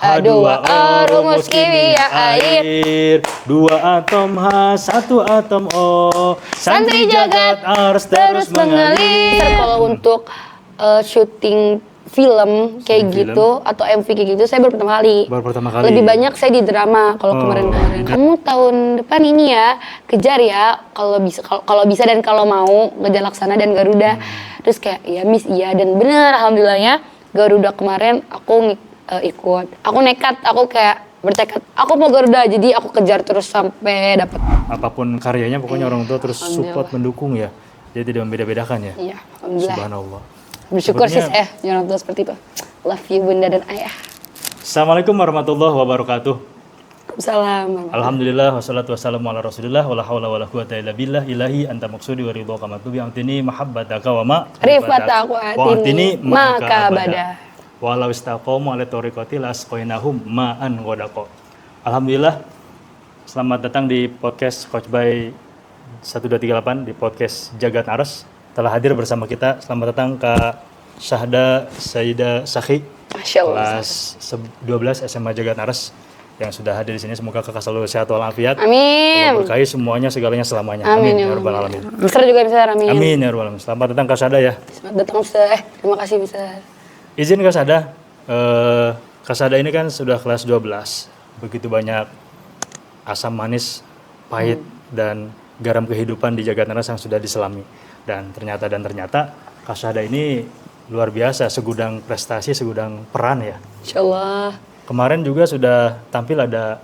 Dua rumus kimia air, dua atom H, satu atom O. Santri jagat harus terus mengalir. Kalau untuk syuting film kayak Syuting gitu atau MV kayak gitu saya baru pertama kali. Lebih banyak saya di drama kalau kemarin-kemarin. Kamu tahun depan ini ya kejar ya kalau bisa dan kalau mau ngejar Laksana dan Garuda. Terus kayak ya Miss iya dan bener alhamdulillahnya Garuda kemarin aku ikut. Aku nekat, aku kayak bertekad aku mau Garuda jadi aku kejar terus sampai dapat. Apapun karyanya pokoknya orang tua terus support mendukung ya. Jadi tidak membeda-bedakan ya. Iya, alhamdulillah. Subhanallah. Bersyukur sih saya orang tua seperti itu. Love you bunda dan ayah. Assalamualaikum warahmatullahi wabarakatuh. Waalaikumsalam. Alhamdulillah wassalatu wassalamu ala Rasulillah wala haula wala quwata illa billah ilahi anta maksudi wa ridha kama tubi antini mahabbataka wa ma rifata aku atini maka bada. Walau istaqomu ala tariqati lasqainahum ma'an ghadaqo. Alhamdulillah selamat datang di podcast Coach by 1238 di podcast Jagat Aras. Telah hadir bersama kita. Selamat datang Kak Syahda Sayyidah Sakhi. Kelas 12 SMA Jagat Aras yang sudah hadir di sini. Semoga Kakak selalu sehat walafiat. Amin. Berkahi semuanya segalanya selamanya. Amin ya rabbal alamin. Mister juga bisa amin. Amin ya rabbal alamin. Selamat datang Kak Syahda ya. Selamat datang Mister. Terima kasih Mister. Izin Kak Syahda, Kak Syahda ini kan sudah kelas 12, begitu banyak asam manis, pahit, dan garam kehidupan di Jagat Aras yang sudah diselami. Dan ternyata Kak Syahda ini luar biasa, segudang prestasi, segudang peran ya. Insyaallah. Kemarin juga sudah tampil ada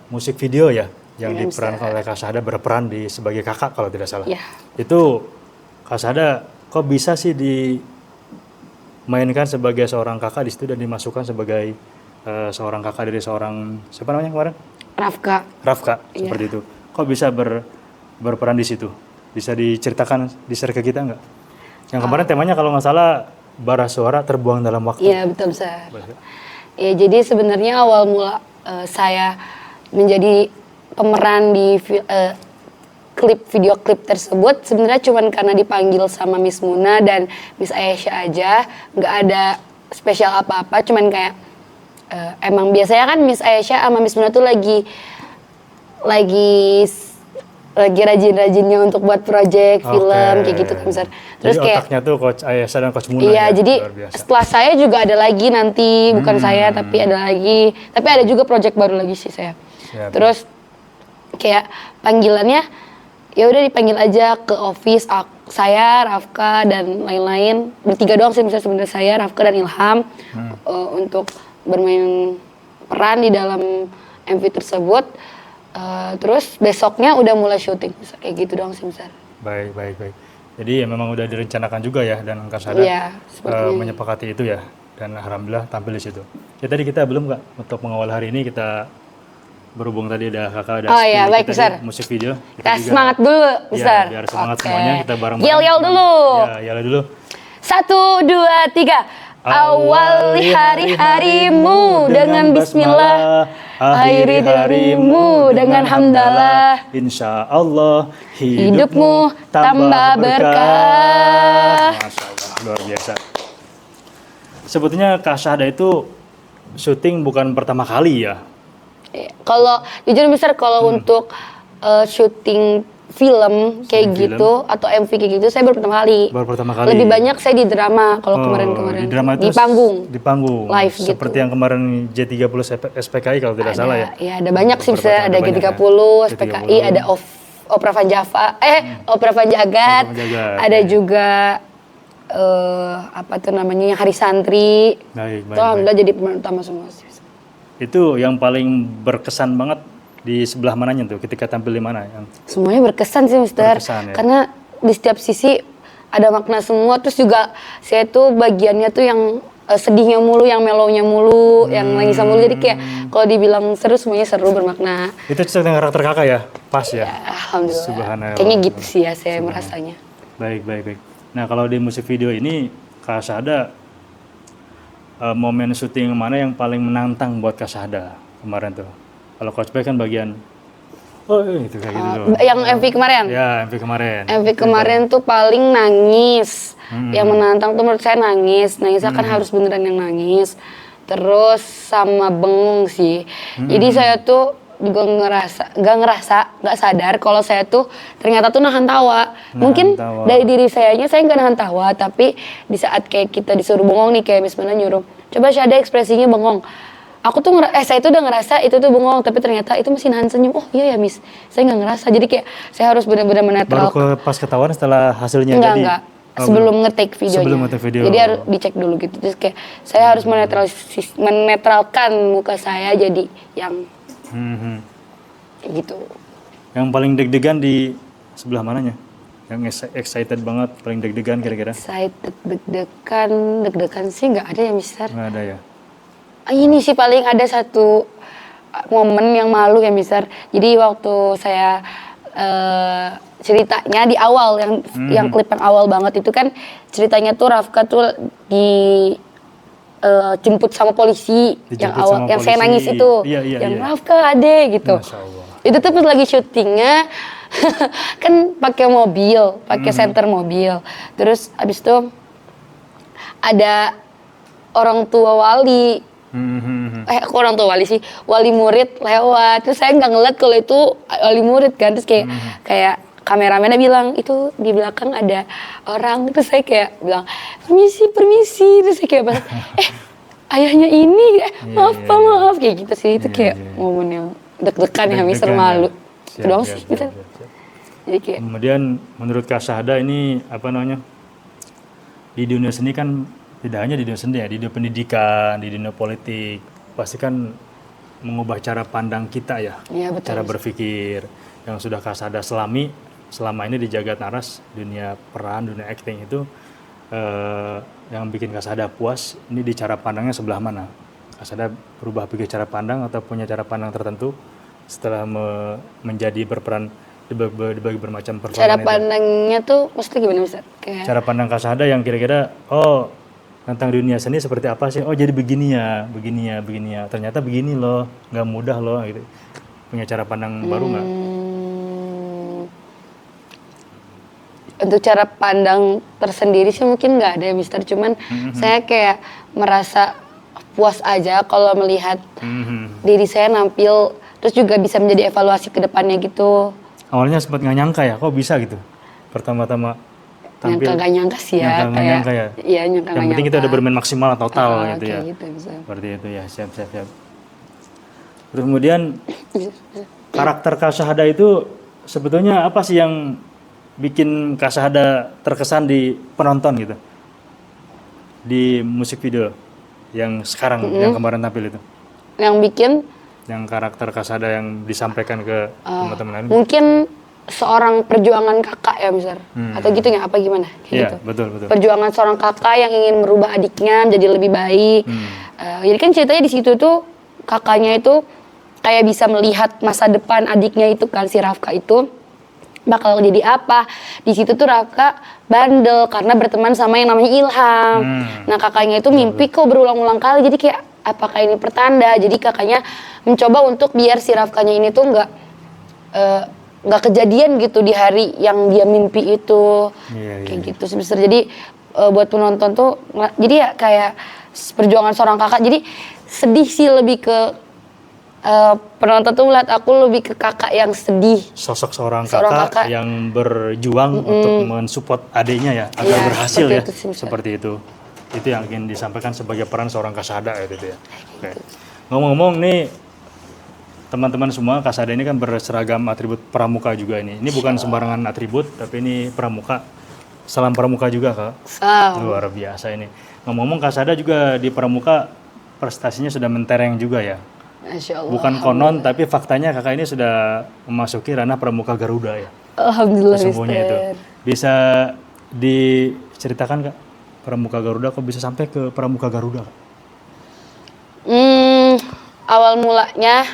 musik video ya, yang diperankan oleh Kak Syahda berperan sebagai kakak kalau tidak salah. Ya. Itu Kak Syahda kok bisa sih mainkan sebagai seorang kakak di situ dan dimasukkan sebagai seorang kakak dari seorang siapa namanya kemarin? Rafka seperti itu. Kok bisa berperan di situ? Bisa diceritakan, di-share ke kita nggak? Yang kemarin temanya kalau nggak salah bara suara terbuang dalam waktu. Iya betul Sir. Ya jadi sebenarnya awal mula saya menjadi pemeran di video klip tersebut sebenarnya cuma karena dipanggil sama Miss Muna dan Miss Aisyah aja, nggak ada spesial apa-apa, cuman kayak emang biasanya kan Miss Aisyah sama Miss Muna tuh lagi rajin-rajinnya untuk buat project film kayak gitu kan Mister. Terus jadi kayak otaknya tuh Coach Aisyah dan Coach Muna. Iya, jadi setelah saya juga ada lagi nanti bukan saya tapi ada juga project baru lagi sih saya. Siap. Terus kayak panggilannya ya udah dipanggil aja ke office saya, Rafka dan lain-lain. Bertiga doang sih misalnya sebenarnya saya, Rafka dan Ilham untuk bermain peran di dalam MV tersebut. Terus besoknya udah mulai syuting kayak gitu doang sih misalnya. Baik. Jadi ya memang udah direncanakan juga ya dan Kak Syahda menyepakati itu ya dan alhamdulillah tampil di situ. Ya tadi kita belum Kak untuk mengawal hari ini kita berhubung tadi ada kakak ada baik Mister. Musik video kita semangat dulu Mister. Ya, biar semangat semuanya kita bareng-bareng. Yel dulu. Ya, yel dulu. 1, 2, 3. Awali hari-harimu dengan bismillah, akhiri harimu dengan hamdalah, insya Allah hidupmu tambah berkah. Masya Allah, luar biasa. Sebetulnya Kak Syahda itu syuting bukan pertama kali ya. Kalau jujur Mister, kalau untuk syuting film kayak gitu atau MV kayak gitu saya baru pertama kali. Lebih banyak saya di drama kalau kemarin-kemarin. Di panggung. Di panggung. Live gitu. Seperti yang kemarin J30 SPKI kalau tidak salah ya. Iya, ada banyak sih Mister, ada G30, SPKI, ada Opera Van Java, Opera Van Jagat. Ada juga apa tuh namanya yang Hari Santri. Baik. Itu alhamdulillah jadi pemeran utama semua sih. Itu yang paling berkesan banget di sebelah mananya tuh ketika tampil di mana? Semuanya berkesan sih Mister. Ya? Karena di setiap sisi ada makna semua. Terus juga saya tuh bagiannya tuh yang sedihnya mulu, yang mellow-nya mulu, yang nangisnya mulu. Jadi kayak kalau dibilang seru semuanya seru bermakna. Itu cocok dengan karakter kakak ya? Pas ya? Alhamdulillah. Subhanallah. Kayaknya gitu sih ya saya merasanya. Baik. Nah kalau di musik video ini Kak Syahda momen syuting mana yang paling menantang buat Kak Syahda kemarin tuh? Kalau Coach Bay kan bagian itu kayak gitu. Yang MV kemarin? Ya, MV kemarin. MV kemarin tuh paling nangis. Yang menantang tuh menurut saya nangis. Nangisnya kan harus beneran yang nangis. terus sama bengong sih. Jadi saya tuh juga nggak sadar kalau saya tuh ternyata tuh nahan tawa. Mungkin dari diri sayanya saya nggak nahan tawa, tapi di saat kayak kita disuruh bengong nih, kayak Miss Mana nyuruh, coba Syada ekspresinya bengong. Aku tuh saya tuh udah ngerasa itu tuh bengong, tapi ternyata itu masih nahan senyum. Oh iya ya Miss, saya nggak ngerasa. Jadi kayak saya harus benar-benar menetral. Baru pas ketahuan setelah hasilnya jadi? Enggak. Sebelum nge-take videonya. Sebelum nge-take video. Jadi harus dicek dulu gitu. Terus kayak saya harus menetralkan muka saya jadi yang kayak gitu. Yang paling deg-degan di sebelah mananya? Yang excited banget, paling deg-degan kira-kira? Excited, deg-degan sih nggak ada ya Mister. Nggak ada ya? Ini sih paling ada satu momen yang malu ya Mister. Jadi waktu saya ceritanya di awal yang klip yang awal banget itu kan ceritanya tuh Rafka tuh jemput sama polisi yang awal yang saya nangis itu yang Rafka ade gitu. Itu tuh pas lagi syutingnya kan pakai senter mobil, terus abis itu ada orang tua wali orang tua wali sih, wali murid lewat, terus saya nggak ngeliat kalau itu wali murid kan, terus kayak kameramennya bilang itu di belakang ada orang, terus saya kayak bilang permisi, terus saya kayak bilang ayahnya ini, maaf kayak gitu sih, itu kayak momen yang deg-degan ya Mister, malu, itu doang sih gitu. Jadi kayak. Kemudian menurut Kak Syahda ini di dunia seni kan tidak hanya di dunia seni ya, di dunia pendidikan, di dunia politik, pasti kan mengubah cara pandang kita ya, betul, cara berpikir yang sudah Kak Syahda selama ini di Jagat Naras, dunia peran, dunia acting itu yang bikin Kak Syahda puas, ini di cara pandangnya sebelah mana? Kak Syahda berubah pikir cara pandang atau punya cara pandang tertentu setelah menjadi berperan di berbagai bermacam performa? Cara pandangnya tuh maksudnya gimana Mister? Cara pandang Kak Syahda yang kira-kira tentang dunia seni seperti apa sih? Oh jadi begini ya. Ternyata begini loh, nggak mudah loh gitu. Punya cara pandang baru nggak? Untuk cara pandang tersendiri sih mungkin nggak ada ya Mister. Cuman saya kayak merasa puas aja kalau melihat diri saya nampil, terus juga bisa menjadi evaluasi ke depannya gitu. Awalnya sempat nggak nyangka ya, kok bisa gitu? Pertama-tama tampil. Nggak nyangka sih ya. Nyangka ya? Iya, nyangka. Yang penting kita udah bermain maksimal total gitu ya. Gitu, bisa. Seperti itu ya, siap. Terus kemudian karakter Kak Syahda itu sebetulnya apa sih yang bikin Kak Syahda terkesan di penonton gitu? Di musik video yang sekarang, yang kemarin tampil itu? Yang bikin? Yang karakter Kak Syahda yang disampaikan ke teman-teman lain? Mungkin seorang perjuangan kakak ya Mister, atau gitu ya, apa gimana? Iya, gitu. betul. Perjuangan seorang kakak yang ingin merubah adiknya menjadi lebih baik. Jadi kan ceritanya di situ tuh kakaknya itu kayak bisa melihat masa depan adiknya itu kan, si Rafka itu bakal jadi apa. Di situ tuh Rafka bandel karena berteman sama yang namanya Ilham. Nah kakaknya itu mimpi kok berulang-ulang kali, jadi kayak apakah ini pertanda? Jadi kakaknya mencoba untuk biar si Rafkanya ini tuh nggak kejadian gitu di hari yang dia mimpi itu. Kayak gitu sebesar. Jadi buat penonton tuh jadi ya kayak perjuangan seorang kakak. Jadi sedih sih, lebih ke penonton tuh melihat aku lebih ke kakak yang sedih. Sosok seorang kakak yang berjuang untuk mensupport adiknya ya agar berhasil ya. Seperti itu. Itu yang ingin disampaikan sebagai peran seorang Kak Syahda gitu ya. Oke. Ngomong-ngomong nih teman-teman semua, Kak Syahda ini kan berseragam atribut pramuka juga ini. Ini bukan sembarangan atribut, tapi ini pramuka. Salam pramuka juga Kak. Luar biasa ini. Ngomong-ngomong Kak Syahda juga di pramuka prestasinya sudah mentereng juga ya. Masya Allah. Bukan konon, tapi faktanya kakak ini sudah memasuki ranah pramuka Garuda ya. Alhamdulillah sesungguhnya itu. Bisa diceritakan Kak, pramuka Garuda kok bisa sampai ke pramuka Garuda Kak? Awal mulanya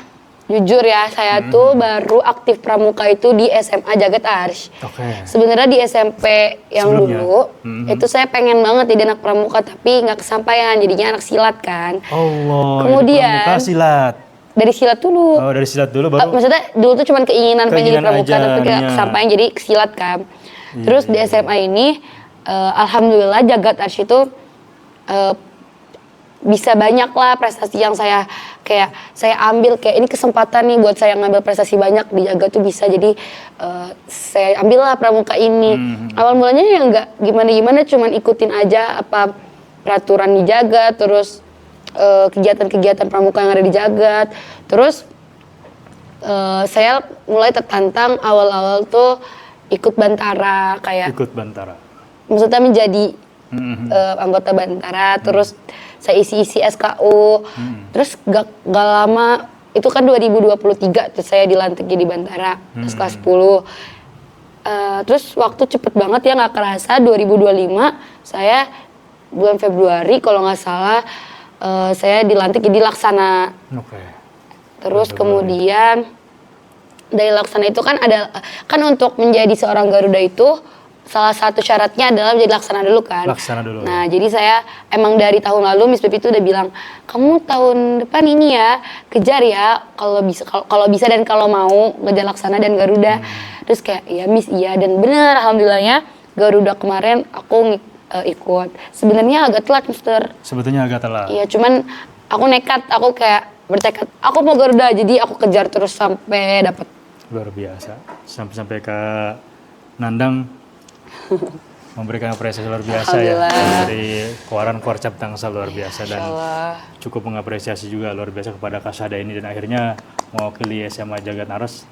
jujur ya, saya tuh baru aktif pramuka itu di SMA Jagat Arsy. Sebenarnya di SMP yang sebelumnya, dulu itu saya pengen banget jadi anak pramuka, tapi nggak kesampaian, jadinya anak silat kan. Kemudian pramuka silat. Dari silat dulu. Oh, dari silat dulu baru. Maksudnya dulu tuh cuman keinginan pengen jadi pramuka, tapi nggak kesampaian, jadi silat kan. Terus di SMA ini alhamdulillah Jagat Arsy itu bisa banyak lah prestasi yang saya ambil, kayak ini kesempatan nih buat saya ngambil prestasi banyak di Jaga tuh bisa, jadi saya ambil lah pramuka ini. Awal mulanya ya nggak gimana-gimana, cuman ikutin aja apa peraturan di Jaga, terus kegiatan-kegiatan pramuka yang ada di Jagat. Terus saya mulai tertantang awal-awal tuh ikut Bantara, kayak Ikut Bantara. maksudnya menjadi anggota Bantara, terus saya isi SKU, terus gak lama, itu kan 2023 terus saya dilantik jadi Bantara, kelas 10. Terus waktu cepet banget ya, gak kerasa 2025 saya bulan Februari kalau gak salah saya dilantik jadi Laksana. Terus kemudian dari Laksana itu kan untuk menjadi seorang Garuda itu salah satu syaratnya adalah menjadi Laksana dulu kan. Laksana dulu. Nah, jadi saya emang dari tahun lalu Miss Pip itu udah bilang, kamu tahun depan ini ya kejar ya, kalau bisa dan kalau mau ngejar Laksana dan Garuda. Terus kayak ya Miss, iya, dan bener alhamdulillahnya Garuda kemarin aku ikut. Sebenarnya agak telat, Mister. Sebetulnya agak telat. Iya, cuman aku nekat, aku kayak bertekad, aku mau Garuda, jadi aku kejar terus sampai dapat. Luar biasa. Sampai ke Nandang memberikan apresiasi luar biasa ya dari Keluaran Korcap Tangsel, luar biasa, dan cukup mengapresiasi juga luar biasa kepada Kasada ini, dan akhirnya mewakili SMA Jagat Aras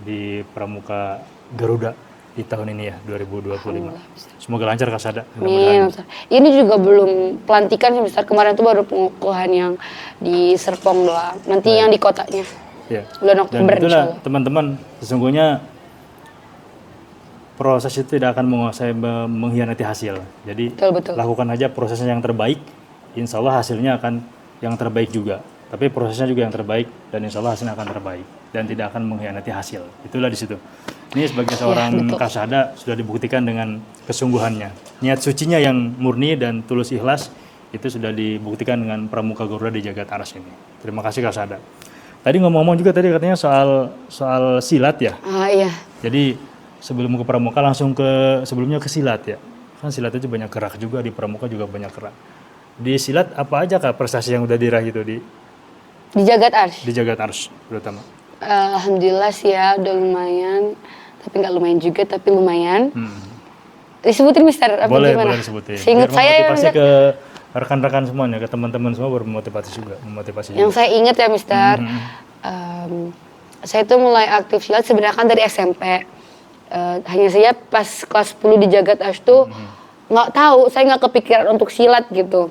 di Pramuka Garuda di tahun ini ya 2025. Semoga lancar Kasada. Amin. Ini juga belum pelantikan sih, Mister. Kemarin tuh baru pengukuhan yang di Serpong doang. Nanti yang di kotanya. Ya. Bulan Oktober. Dan itulah teman-teman, sesungguhnya proses itu tidak akan mengkhianati hasil. Jadi betul. lakukan aja prosesnya yang terbaik, insya Allah hasilnya akan yang terbaik juga. Tapi prosesnya juga yang terbaik, dan insya Allah hasilnya akan terbaik dan tidak akan mengkhianati hasil. Itulah di situ. Ini sebagai seorang Kasada sudah dibuktikan dengan kesungguhannya. Niat sucinya yang murni dan tulus ikhlas itu sudah dibuktikan dengan Pramuka Garuda di Jagat Aras ini. Terima kasih Kasada. Tadi ngomong-ngomong juga tadi katanya soal silat ya. Iya. Jadi sebelum ke pramuka langsung sebelumnya ke silat ya. Kan silat itu banyak gerak juga, di pramuka juga banyak gerak. Di silat apa aja Kak prestasi yang udah diraih itu di Jagat Ars? Di Jagat Ars terutama. Alhamdulillah sih ya, udah lumayan. Tapi nggak lumayan juga, tapi lumayan. Disebutin Mister apa boleh, gimana? Boleh disebutin. Seingat saya motivasi ke rekan-rekan semuanya, ke teman-teman semua memotivasi juga. Yang saya ingat ya Mister, saya tuh mulai aktif silat sebenarnya kan dari SMP. Hanya saja pas kelas 10 di Jagat Ars tuh nggak tahu, saya nggak kepikiran untuk silat gitu.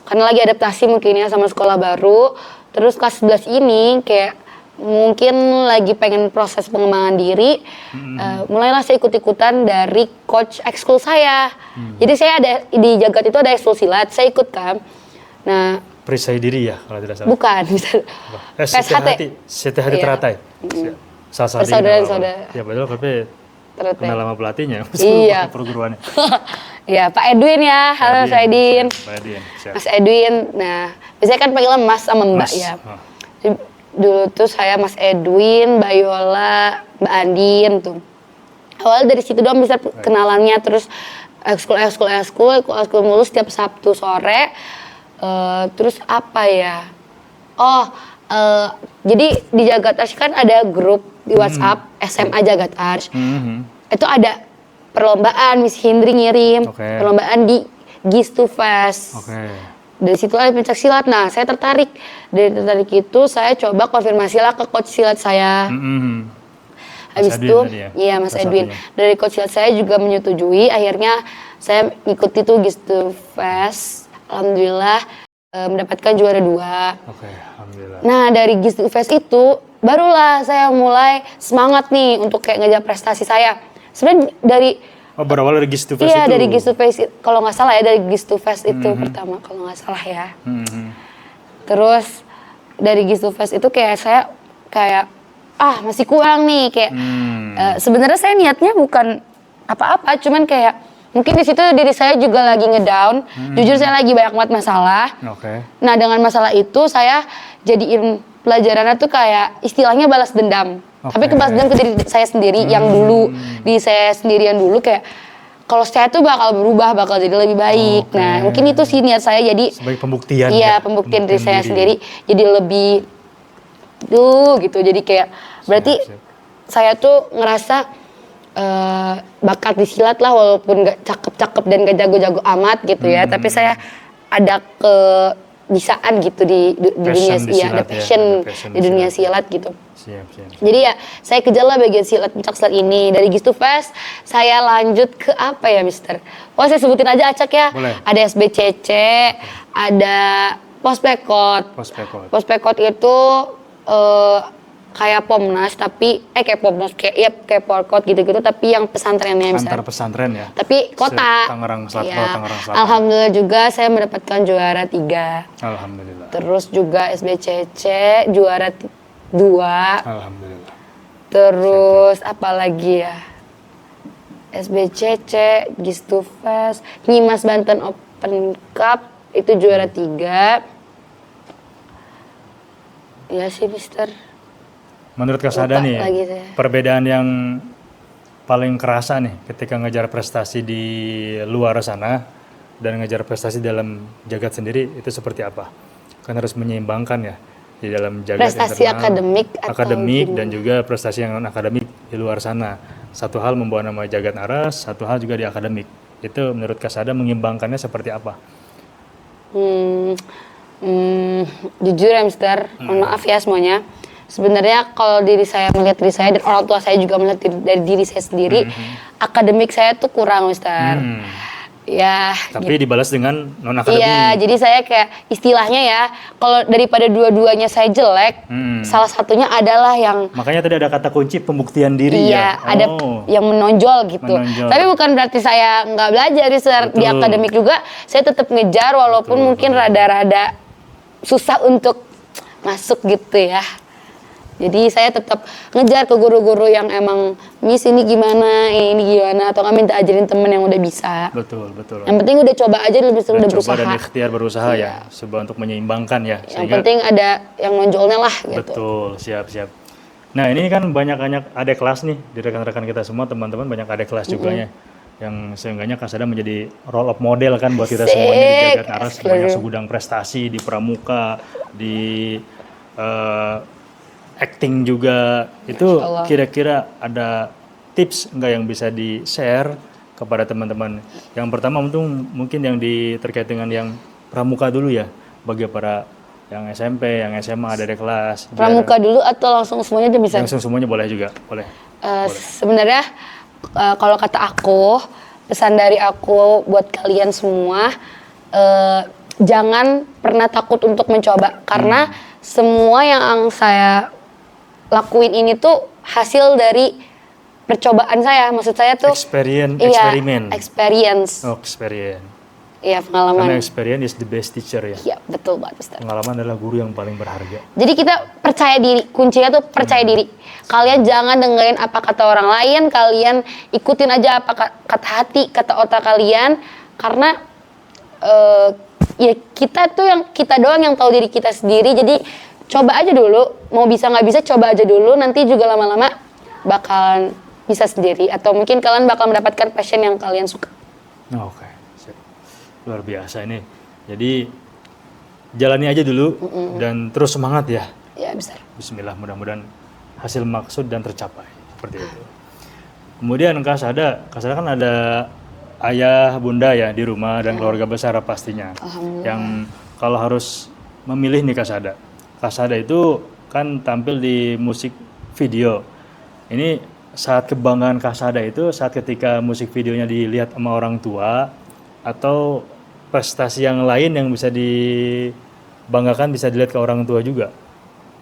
Karena lagi adaptasi mungkin ya sama sekolah baru. Terus kelas 11 ini kayak mungkin lagi pengen proses pengembangan diri. Mulailah saya ikut-ikutan dari coach ekskul saya. Jadi saya ada di Jagat itu ada ekskul silat, saya ikut kan. Nah, perisai diri ya kalau tidak salah. Bukan, STHT Teratai. Saudara. Ya betul, tapi kenal lama pelatihnya. Iya. Perguruannya. Ya, Pak Edwin ya. Halo Mas Edwin. Pak Edwin. Mas Edwin. Nah, biasanya kan panggilnya Mas sama Mbak ya. Dulu tuh saya Mas Edwin, Mbak Yola, Mbak Andin tuh. Awal dari situ doang bisa kenalannya, terus ekskul mulu setiap Sabtu sore. Terus apa ya? Jadi di Jagat Ars kan ada grup di WhatsApp SMA Jagat Ars. Itu ada perlombaan, Miss Hindri ngirim perlombaan di Gistu Fest. Dari situ ada pencak silat. Nah, saya tertarik. Dari tertarik itu saya coba konfirmasi lah ke coach silat saya. Habis itu, iya Mas Edwin. Dari coach silat saya juga menyetujui. Akhirnya saya ikuti tuh Gistu Fest. Alhamdulillah mendapatkan juara 2. Alhamdulillah. Nah, dari Gistu Fest itu barulah saya mulai semangat nih untuk kayak ngejar prestasi saya. Sebenarnya dari berawal dari Gistu Fest iya, itu? Iya, dari Gistu Fest kalau nggak salah ya, dari Gistu Fest itu pertama kalau nggak salah ya. Terus dari Gistu Fest itu kayak saya masih kurang nih kayak sebenarnya saya niatnya bukan apa-apa, cuman kayak mungkin di situ diri saya juga lagi ngedown. Jujur saya lagi banyak banget masalah. Nah, dengan masalah itu saya jadiin pelajarannya tuh kayak istilahnya balas dendam. Tapi balas dendam ke diri saya sendiri yang dulu, di saya sendirian dulu kayak kalau saya tuh bakal berubah, bakal jadi lebih baik. Nah, mungkin itu sih niat saya, jadi sebagai pembuktian. iya, pembuktian diri saya sendiri, jadi lebih gitu. Jadi kayak berarti saya tuh ngerasa bakat di silat lah, walaupun gak cakep-cakep dan gak jago-jago amat gitu ya, tapi saya ada kebisaan gitu di dunia ada passion di dunia silat gitu. Siap. Jadi ya saya kejar lah bagian silat pencak silat ini. Dari Gistu Fest saya lanjut ke apa ya, Mister? Oh, saya sebutin aja acak ya. Boleh. Ada SBCC, ada Pospekot. Pospekot itu kayak Pomnas, tapi kayak Pomnas, kayak Porkot gitu-gitu, tapi yang pesantrennya antar pesantren ya. Tapi kota. Tangerang Selatan. Ya. Tangerang Selatan. Alhamdulillah juga saya mendapatkan juara 3. Alhamdulillah. Terus juga SBCC juara 2. Alhamdulillah. Terus apa lagi ya? SBCC, Gistu Fest, Nyimas Banten Open Cup itu juara 3. Ya sih, Mister. Menurut Kasada nih, perbedaan yang paling kerasa nih ketika ngejar prestasi di luar sana dan ngejar prestasi dalam jagat sendiri itu seperti apa? Kan harus menyeimbangkan ya di dalam jagat prestasi internal, akademik dan juga prestasi yang non akademik di luar sana. Satu hal membawa nama jagat aras, satu hal juga di akademik. Itu menurut Kasada mengimbangkannya seperti apa? Jujur ya, Mister, mohon maaf ya semuanya. Sebenarnya kalau diri saya melihat diri saya dan orang tua saya juga melihat dari diri saya sendiri, akademik saya tuh kurang, Mister. Ya. Tapi gitu. Dibalas dengan non akademik. Iya, jadi saya kayak istilahnya ya, kalau daripada dua-duanya saya jelek, salah satunya adalah yang. Makanya tadi ada kata kunci pembuktian diri ya. Iya, ada yang menonjol gitu. Tapi bukan berarti saya nggak belajar, Mister. Di akademik juga saya tetap ngejar, walaupun mungkin rada-rada susah untuk masuk gitu ya. Jadi saya tetap ngejar ke guru-guru yang emang Miss ini gimana, atau nggak minta ajarin temen yang udah bisa. Betul. Yang penting udah coba aja, udah berusaha. Coba dan ikhtiar berusaha ya, coba untuk menyeimbangkan ya. Yang penting ada yang nonjolnya lah gitu. Betul, siap. Nah ini kan banyak ada kelas nih di rekan-rekan kita semua, teman-teman banyak ada kelas juga ya. Yang seenggaknya Kasada menjadi role of model kan buat kita semuanya di jagat aras, banyak segudang prestasi di pramuka, di acting juga. Itu kira-kira ada tips enggak yang bisa di-share kepada teman-teman? Yang pertama mungkin yang terkait dengan yang pramuka dulu ya, bagi para yang SMP, yang SMA ada kelas. Pramuka dulu atau langsung semuanya aja bisa? Langsung semuanya boleh juga, boleh. Sebenarnya kalau kata aku, pesan dari aku buat kalian semua, jangan pernah takut untuk mencoba, karena semua yang saya lakuin ini tuh hasil dari percobaan saya. Maksud saya tuh eksperimen. Experience. Oh, experience. Iya, pengalaman. Karena experience is the best teacher ya. Iya, betul banget, Ustaz. Pengalaman adalah guru yang paling berharga. Jadi kita percaya diri, kuncinya tuh percaya diri. Kalian jangan dengerin apa kata orang lain, kalian ikutin aja apa kata hati, kata otak kalian, karena ya kita doang yang tahu diri kita sendiri. Jadi coba aja dulu, mau bisa nggak bisa coba aja dulu, nanti juga lama-lama bakalan bisa sendiri, atau mungkin kalian bakal mendapatkan passion yang kalian suka. Oke. Luar biasa ini. Jadi jalani aja dulu dan terus semangat ya. Ya, bisa. Bismillah, mudah-mudahan hasil maksud dan tercapai seperti itu. Kemudian Kasada kan ada ayah, bunda ya di rumah dan keluarga besar pastinya. Yang kalau harus memilih nih Kasada itu kan tampil di musik video. Ini saat kebanggaan Kasada itu saat ketika musik videonya dilihat sama orang tua, atau prestasi yang lain yang bisa dibanggakan bisa dilihat ke orang tua juga,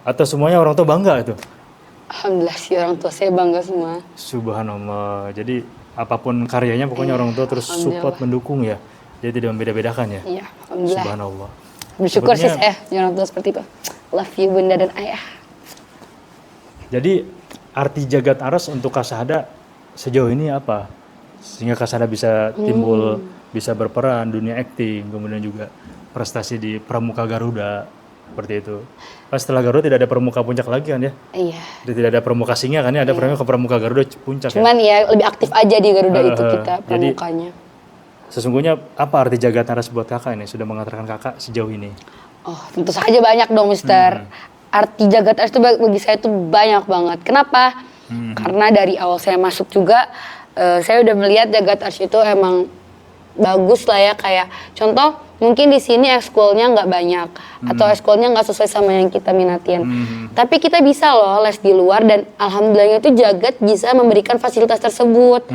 atau semuanya orang tua bangga itu? Alhamdulillah sih, orang tua saya bangga semua. Subhanallah. Jadi apapun karyanya pokoknya orang tua terus support, mendukung ya. Jadi tidak membeda-bedakan ya. Iya, alhamdulillah. Subhanallah. Bersyukur sih saya punya orang tua seperti itu. Love you bunda dan ayah. Jadi arti jagat aras untuk Kasada sejauh ini apa? Sehingga Kasada bisa timbul, bisa berperan dunia akting, kemudian juga prestasi di Pramuka Garuda. Seperti itu. Pas setelah Garuda tidak ada Pramuka Puncak lagi kan ya? Iya. Tidak ada Pramuka Singa kan ya? Ada Pramuka Garuda Puncak ya? Cuman ya lebih aktif aja di Garuda itu kita pramukanya. Sesungguhnya apa arti Jagat Naras buat kakak ini? Sudah mengantarkan kakak sejauh ini? Oh, tentu saja banyak dong, Mister. Arti Jagat Naras itu bagi saya itu banyak banget. Kenapa? Karena dari awal saya masuk juga, saya udah melihat Jagat Naras itu emang bagus lah ya, kayak contoh mungkin di sini ekskulnya nggak banyak atau ekskulnya nggak sesuai sama yang kita minatin. Tapi kita bisa loh les di luar dan alhamdulillahnya itu Jagat bisa memberikan fasilitas tersebut.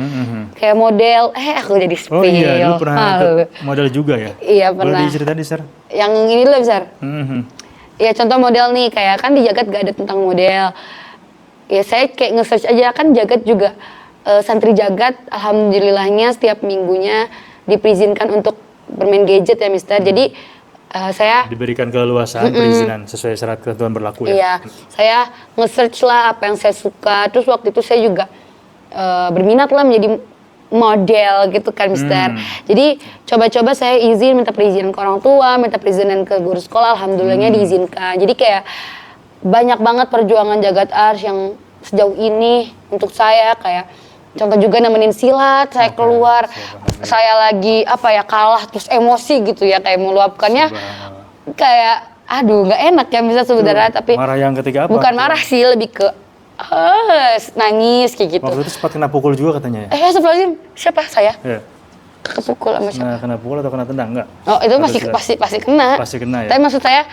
Kayak model, aku jadi spill. Oh iya, lu pernah ikut model juga ya? Iya pernah. Boleh diceritain di Sir? Yang ini dulu Sir. Ya contoh model nih, kayak kan di Jagat gak ada tentang model. Ya saya kayak nge-search aja, kan Jagat juga santri Jagat alhamdulillahnya setiap minggunya diizinkan untuk bermain gadget ya Mister. Jadi saya diberikan keleluasaan perizinan sesuai syarat ketentuan berlaku ya. Iya, saya nge-search lah apa yang saya suka. Terus waktu itu saya juga berminat lah menjadi model gitu kan Mister. Jadi coba-coba saya minta perizinan ke orang tua, minta perizinan ke guru sekolah, alhamdulillahnya diizinkan. Jadi kayak banyak banget perjuangan Jagat Ars yang sejauh ini untuk saya, kayak contoh juga nemenin silat, saya keluar, saya lagi kalah terus emosi gitu ya, kayak meluapkannya kayak aduh nggak enak ya bisa sebenarnya, tapi marah yang ketiga apa? Bukan marah sih, lebih ke nangis kayak gitu. Waktu itu sempat kena pukul juga katanya ya? Astagfirullahaladzim, siapa saya? Iya. Kepukul sama siapa? Kena pukul atau kena tendang enggak? Oh itu pasti kena. Pasti kena ya. Tapi maksud saya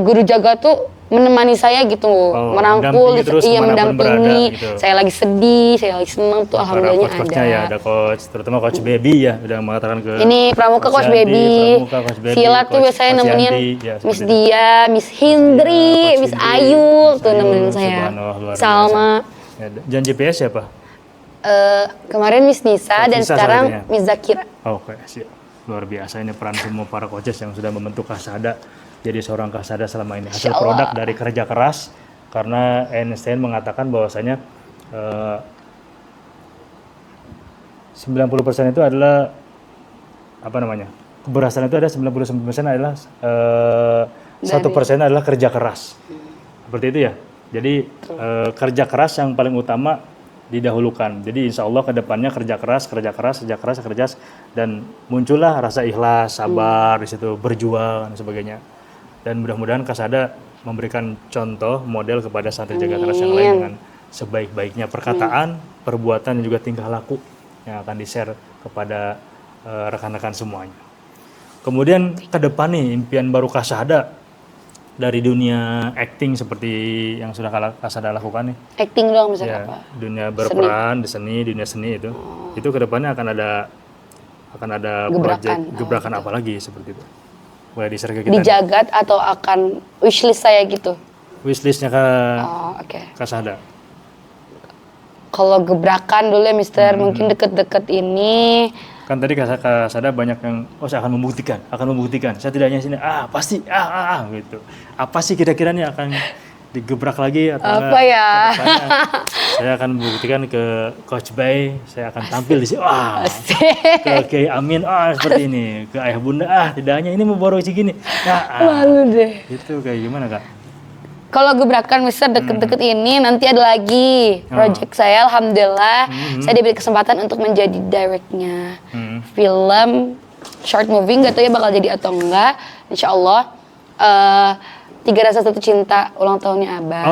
guru jaga tuh menemani saya gitu, merangkul, mendampingi. Gitu. Saya lagi sedih, saya lagi seneng tuh, alhamdulillahnya ada. Ya, ada coach, terutama coach Baby ya, udah mengatakan ke. Ini pramuka coach Baby. Silat tuh biasanya nemenin Miss Dia, Miss Hindri, Miss Ayu tuh nemenin saya. Salma. Dan GPS siapa? Kemarin Miss Nisa dan sekarang Miss Zakira. Oke, siap. Luar biasa ini peran semua para coaches yang sudah membentuk Kasada jadi seorang Kasada selama ini. Hasil produk dari kerja keras, karena Einstein mengatakan bahwasanya 90% itu adalah keberhasilan itu ada 99% adalah 1% adalah kerja keras. Seperti itu ya. Jadi kerja keras yang paling utama didahulukan. Jadi insya Allah kedepannya kerja keras, dan muncullah rasa ikhlas, sabar di situ, berjuang dan sebagainya. Dan mudah-mudahan Kasada memberikan contoh model kepada santri Jagat Naras yang lain dengan sebaik-baiknya perkataan, perbuatan dan juga tingkah laku yang akan di-share kepada rekan-rekan semuanya. Kemudian ke depan nih impian baru Kasada dari dunia acting seperti yang sudah Kasada lakukan nih. Acting doang misalnya apa? Dunia berperan di seni, dunia seni itu. Itu ke depannya akan ada proyek gebrakan apa lagi seperti itu. Boleh di-share ke kita. Di Jagat atau akan wishlist saya gitu? Wishlistnya Kasada. Kalau gebrakan dulu ya Mister, mungkin deket-deket ini. Kan tadi Kasada banyak yang, saya akan membuktikan. Saya tidak hanya sini, pasti, gitu. Apa sih kira-kira nih akan digebrak lagi atau apa ya? Saya akan membuktikan ke Coach Bay, saya akan tampil di sini. Ke Kiai Amin, seperti ini. Ke Ayah Bunda, tidak hanya ini memborong segini. Malu deh. Itu kayak gimana Kak? Kalau gebrakan Mister deket-deket ini nanti ada lagi project saya, alhamdulillah saya diberi kesempatan untuk menjadi directnya film short movie, nggak tahu ya bakal jadi atau enggak, insya Allah. 3 Rasa 1 Cinta ulang tahunnya Abah.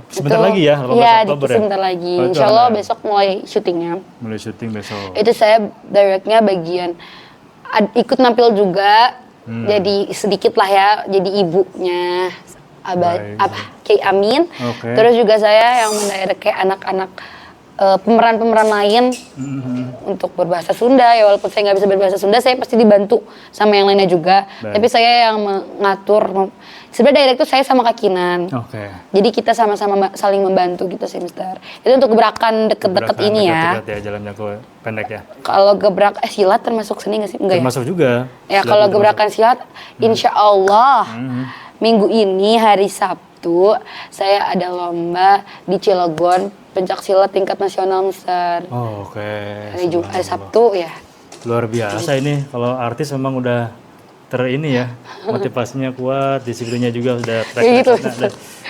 Sebentar lagi ya, 18 Oktober ya? Sebentar lagi, insya Allah besok mulai syutingnya. Mulai syuting besok. Itu saya directnya bagian ikut nampil juga, jadi sedikit lah ya, jadi ibunya Kiai Amin. Terus juga saya yang mendirect kayak anak-anak pemeran-pemeran lain untuk berbahasa Sunda ya, walaupun saya nggak bisa berbahasa Sunda, saya pasti dibantu sama yang lainnya juga. Tapi saya yang mengatur. Sebenarnya direct itu saya sama Kak Kinan. Jadi kita sama-sama saling membantu gitu sih Mister. Itu untuk gebrakan deket-deket ini ya. Deket-deket ya, jalan jangkau pendek ya. Kalau silat termasuk seni nggak sih? Enggak termasuk ya? Juga. Ya kalau gebrakan silat, insya Allah minggu ini hari Sabtu saya ada lomba di Cilegon pencak silat tingkat nasional Mister. Hari Sabtu ya. Luar biasa ini, kalau artis memang udah ini ya, motivasinya kuat, disiplinnya juga sudah track Ya gitu.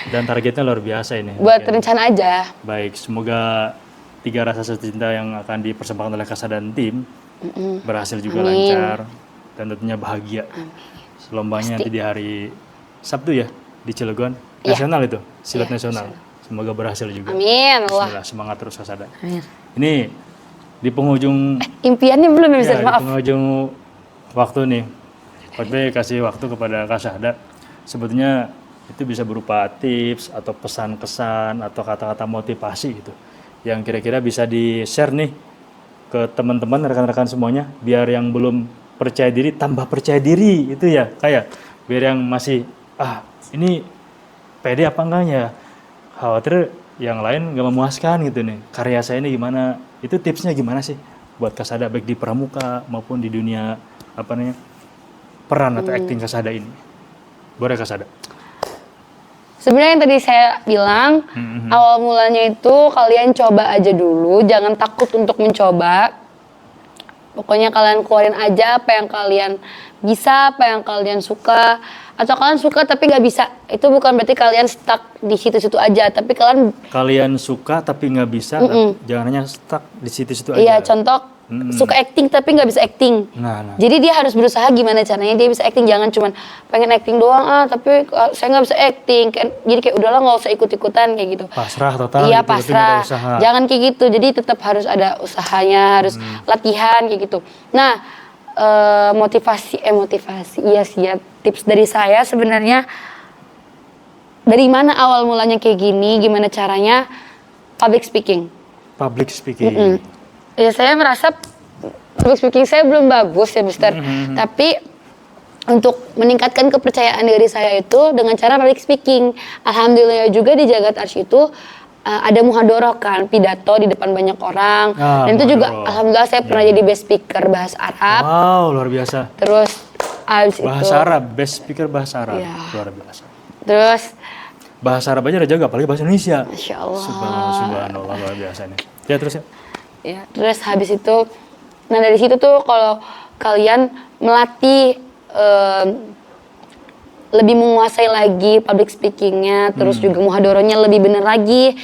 dan targetnya luar biasa ini. Buat rencana aja. Baik, semoga 3 rasa cinta yang akan dipersembahkan oleh Kasa dan tim berhasil juga lancar dan tentunya bahagia. Lombanya nanti di hari Sabtu ya di Cilegon, nasional itu, silat nasional. Semoga berhasil juga. Amin. Bismillah, semangat terus Kasada. Ini di penghujung Impiannya belum ya, Mister? di Maaf. penghujung waktu nih, Coach Bay kasih waktu kepada Kasada. Sebetulnya itu bisa berupa tips atau pesan-kesan atau kata-kata motivasi gitu, yang kira-kira bisa di-share nih ke teman-teman, rekan-rekan semuanya, biar yang belum percaya diri tambah percaya diri itu ya, kayak biar yang masih ini pede apa enggaknya, khawatir yang lain gak memuaskan gitu nih, karya saya ini gimana, itu tipsnya gimana sih buat Kasada baik di pramuka maupun di dunia peran atau acting Kasada ini? Boleh Kasada? Sebenarnya yang tadi saya bilang, awal mulanya itu kalian coba aja dulu, jangan takut untuk mencoba. Pokoknya kalian keluarin aja apa yang kalian bisa, apa yang kalian suka. Atau kalian suka tapi nggak bisa, itu bukan berarti kalian stuck di situ-situ aja. Tapi kalian suka tapi nggak bisa, jangan hanya stuck di situ-situ aja. Iya, contoh suka acting tapi nggak bisa acting. Nah. Jadi dia harus berusaha gimana caranya dia bisa acting. Jangan cuman pengen acting doang, tapi saya nggak bisa acting. Jadi kayak udahlah nggak usah ikut-ikutan kayak gitu. Pasrah total. Iya, gitu, pasrah. Jangan kayak gitu. Jadi tetap harus ada usahanya, harus latihan kayak gitu. Nah, motivasi iya sih ya. Tips dari saya sebenarnya, dari mana awal mulanya kayak gini, gimana caranya public speaking. Ya saya merasa public speaking saya belum bagus ya Mister. Tapi untuk meningkatkan kepercayaan diri saya itu dengan cara public speaking. Alhamdulillah juga di Jagat Ars itu ada muhadharah kan, pidato di depan banyak orang. Dan itu juga alhamdulillah saya pernah jadi best speaker bahasa Arab. Wow, luar biasa. Terus bahasa Arab, best speaker bahasa Arab. Ya. Luar biasa. Terus bahasa Arab aja udah jaga, apalagi bahasa Indonesia. Masya Allah. Subhanallah, luar biasa nih. Ya terus ya. Ya, terus habis itu, nah dari situ tuh kalau kalian melatih lebih menguasai lagi public speakingnya, terus juga muhadharahnya lebih bener lagi,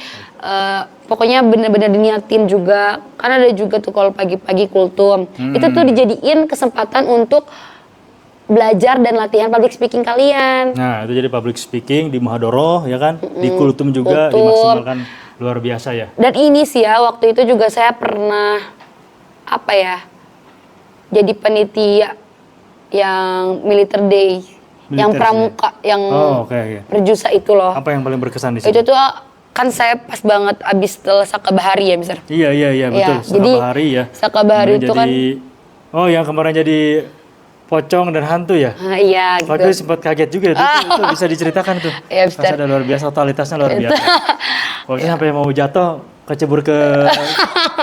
pokoknya bener-bener diniatin juga, karena ada juga tuh kalau pagi-pagi kultum, itu tuh dijadiin kesempatan untuk belajar dan latihan public speaking kalian. Nah itu jadi public speaking di muhadharah ya kan, di kultum juga dimaksimalkan. Luar biasa ya. Dan ini sih ya, waktu itu juga saya pernah jadi panitia yang Militer Day, yang pramuka, yang perjusa itu loh. Apa yang paling berkesan di sini? Itu tuh kan saya pas banget abis setelah Sakabahari ya, Mister. Iya betul. Sakabahari ya. Sakabahari itu kan. Oh yang kemarin jadi pocong dan hantu ya? Iya gitu. Waktu sempat kaget juga itu bisa diceritakan tuh. Iya, Mister. Ada luar biasa, totalitasnya luar biasa. Waktu sampai mau jatuh, kecebur ke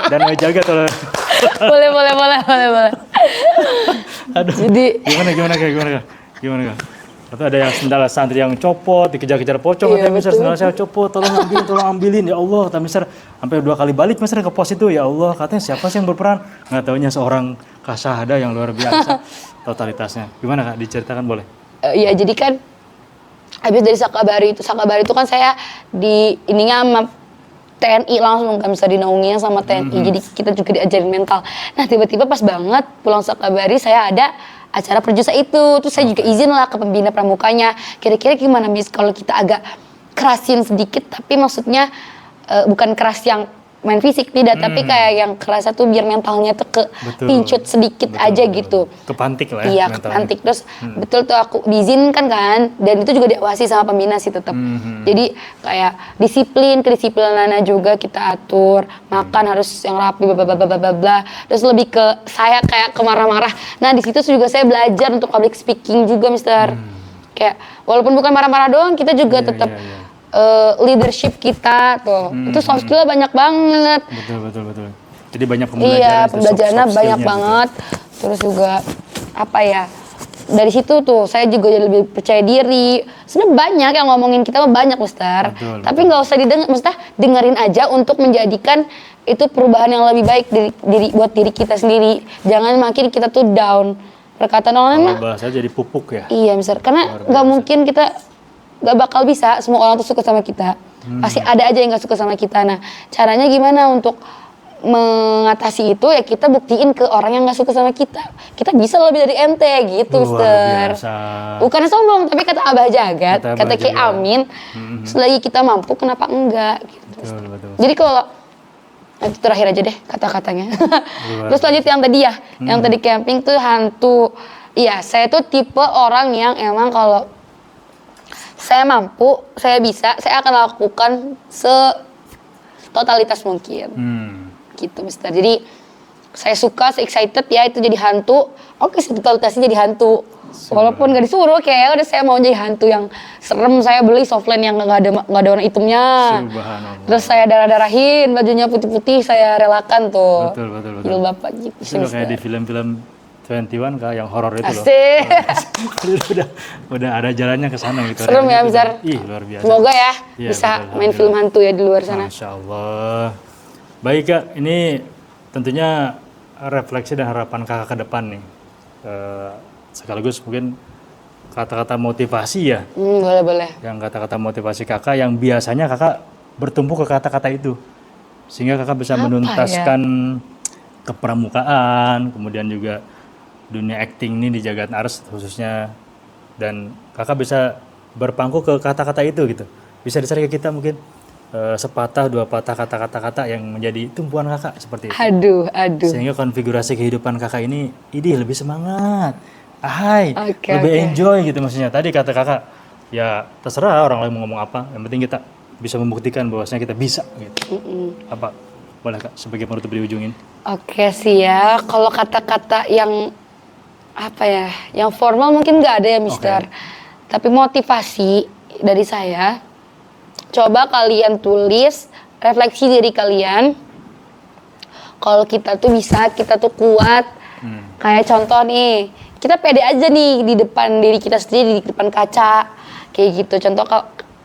danau Jagat tuh. Boleh. Aduh. Jadi gimana kak? Atau ada yang sendal santri yang copot, dikejar-kejar pocong, katanya Mister, sendal saya copot, tolong ambilin, ya Allah, kata Mister, sampai 2 kali balik Mister ke pos itu, ya Allah, katanya siapa sih yang berperan? Nggak taunya seorang Kasada yang luar biasa totalitasnya. Gimana kak, diceritakan boleh? Iya, jadi kan habis dari Sakabahari itu kan saya di ininya sama TNI langsung kan, bisa dinaunginya sama TNI, jadi kita juga diajarin mental. Nah tiba-tiba pas banget pulang Sakabahari saya ada acara perjusa itu, terus saya juga izin lah ke pembina pramukanya, kira-kira gimana Miss kalau kita agak kerasin sedikit, tapi maksudnya bukan keras yang main fisik tidak, tapi kayak yang kerasa tuh biar mentalnya tuh pincut sedikit aja gitu. Kepantik lah ya. Iya, kepantik. Terus betul tuh aku diizinkan kan, dan itu juga diawasi sama pembina sih tetap. Jadi kayak kedisiplinannya juga kita atur, makan harus yang rapi, bla. Terus lebih ke saya kayak kemarah-marah. Nah di situ juga saya belajar untuk public speaking juga, Mister. Kayak walaupun bukan marah-marah doang, kita juga tetap leadership kita tuh, itu soft skill banyak banget. Betul. Jadi banyak pembelajaran. Iya, pembelajarannya banyak banget. Terus juga dari situ tuh saya juga jadi lebih percaya diri. Sebenarnya banyak yang ngomongin kita banyak, Mister. Tapi nggak usah didengar, Mister, dengerin aja untuk menjadikan itu perubahan yang lebih baik buat diri kita sendiri. Jangan makin kita tuh down. Perkataan orang lain mah bahasa jadi pupuk ya. iya misal, karena nggak mungkin kita nggak bakal bisa semua orang tuh suka sama kita. Pasti ada aja yang nggak suka sama kita. Nah, caranya gimana untuk mengatasi itu ya kita buktiin ke orang yang nggak suka sama kita. Kita bisa lebih dari ente gitu, Mister. Bukan sombong, tapi kata Abah Jagat, kata Ki Amin, selagi kita mampu kenapa enggak gitu. Betul. Jadi kalau itu terakhir aja deh kata-katanya. Terus lanjut yang tadi ya, yang tadi camping tuh hantu. Iya, saya tuh tipe orang yang emang kalau saya mampu, saya bisa, saya akan lakukan totalitas mungkin. Gitu, Mister. Jadi saya suka, saya excited ya itu jadi hantu. Oke, totalitasnya jadi hantu. Walaupun gak disuruh, kayak udah saya mau jadi hantu yang serem. Saya beli softline yang nggak ada warna hitamnya. Terus saya darah-darahin, bajunya putih-putih, saya relakan tuh. Betul. Jilbab gitu. Itu kayak di film-film 21 kak yang horor itu loh. udah ada jalannya ke sana gitu. Serem ya, Mister. Ih, luar biasa. Semoga ya bisa main film hantu ya di luar sana. Masya Allah. Baik kak, ini tentunya refleksi dan harapan kakak ke depan nih. Sekaligus mungkin kata-kata motivasi ya. Boleh. Yang kata-kata motivasi kakak yang biasanya kakak bertumpu ke kata-kata itu. Sehingga kakak bisa menuntaskan kepramukaan, kemudian juga dunia acting ini di Jagat Ars khususnya. Dan kakak bisa berpangku ke kata-kata itu gitu. Bisa dicari ke kita mungkin. Sepatah dua patah kata-kata yang menjadi tumpuan kakak seperti itu. Aduh. Sehingga konfigurasi kehidupan kakak ini lebih semangat. Lebih enjoy gitu maksudnya. Tadi kata kakak, ya terserah orang lain mau ngomong apa, yang penting kita bisa membuktikan bahwasanya kita bisa gitu. Apa? Boleh kak sebagai penutup di ujungin? Oke sih ya, kalau kata-kata yang apa ya, yang formal mungkin nggak ada ya Mister. Tapi motivasi dari saya, coba kalian tulis refleksi diri kalian. Kalau kita tuh bisa, kita tuh kuat. Kayak contoh nih, kita pede aja nih di depan diri kita sendiri, di depan kaca. Kayak gitu. Contoh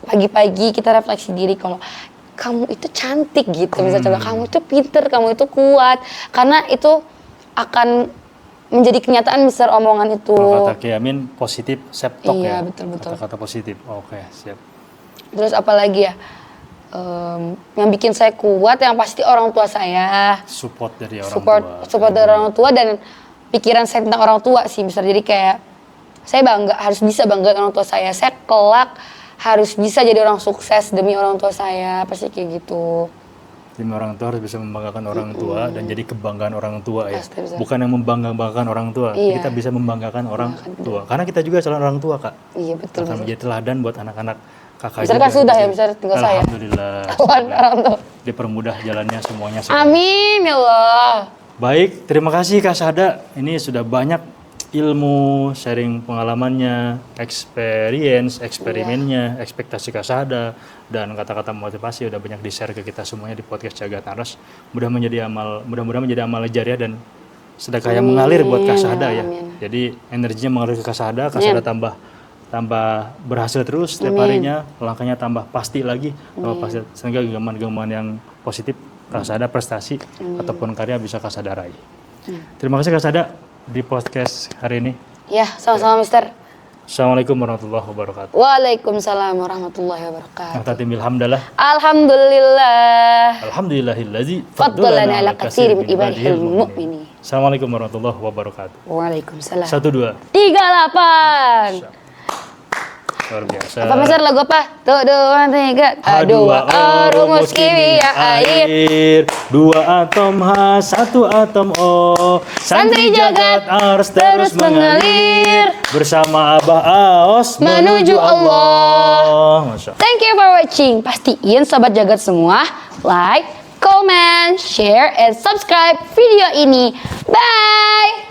pagi-pagi kita refleksi diri kalau kamu itu cantik gitu. Misalnya contoh, kamu itu pinter, kamu itu kuat. Karena itu akan menjadi kenyataan besar omongan itu. Kalau kata Ki Amin, positif self-talk ya? Iya, betul. Kata-kata positif. Oke, siap. Terus apa lagi ya? Yang bikin saya kuat yang pasti orang tua saya. Support dari orang tua. Support dari orang tua dan pikiran saya tentang orang tua sih. Misalnya jadi kayak saya harus bisa bangga orang tua saya. Saya kelak harus bisa jadi orang sukses demi orang tua saya. Pasti kayak gitu. Demi orang tua harus bisa membanggakan orang tua dan jadi kebanggaan orang tua ya. Bukan yang membanggakan orang tua. Iya. Kita bisa membanggakan orang tua. Karena kita juga calon orang tua kak. Iya betul. Akan menjadi teladan buat anak-anak kakak bisa juga. Kan sudah ya, bisa tinggal saya. Alhamdulillah. Dipermudah jalannya semuanya. Amin ya Allah. Baik, terima kasih Kak Sada. Ini sudah banyak ilmu, sharing pengalamannya, eksperimennya, ekspektasi Kak Sada, dan kata-kata motivasi udah banyak di-share ke kita semuanya di podcast Jagat Aras. Mudah-mudahan menjadi amal jariah dan sedekah yang mengalir buat Kak Sada ya. Jadi energinya mengalir ke Kak Sada tambah berhasil terus setiap harinya, langkahnya tambah pasti lagi, sehingga genggaman-genggaman yang positif Kak Sada prestasi ataupun karya bisa Kak Sada raih. Terima kasih Kak Sada di podcast hari ini. Ya, sama-sama Mister. Assalamualaikum warahmatullahi wabarakatuh. Waalaikumsalam warahmatullahi wabarakatuh. Tahtatimil hamdalah. Alhamdulillah. Alhamdulillahillazi faddalana ala katsirin min ibadihil mu'minin. Assalamualaikum warahmatullahi wabarakatuh. Waalaikumsalam. 1 2 3 8. Luar biasa. Apa Mister lagu apa? Tuh 2 3. H2O rumus kimia air. 2 atom H, 1 atom O. Santri Jagat Ars terus mengalir. Bersama Abah Aos menuju Allah. Thank you for watching. Pastiin sobat Jagat semua like, comment, share, and subscribe video ini. Bye.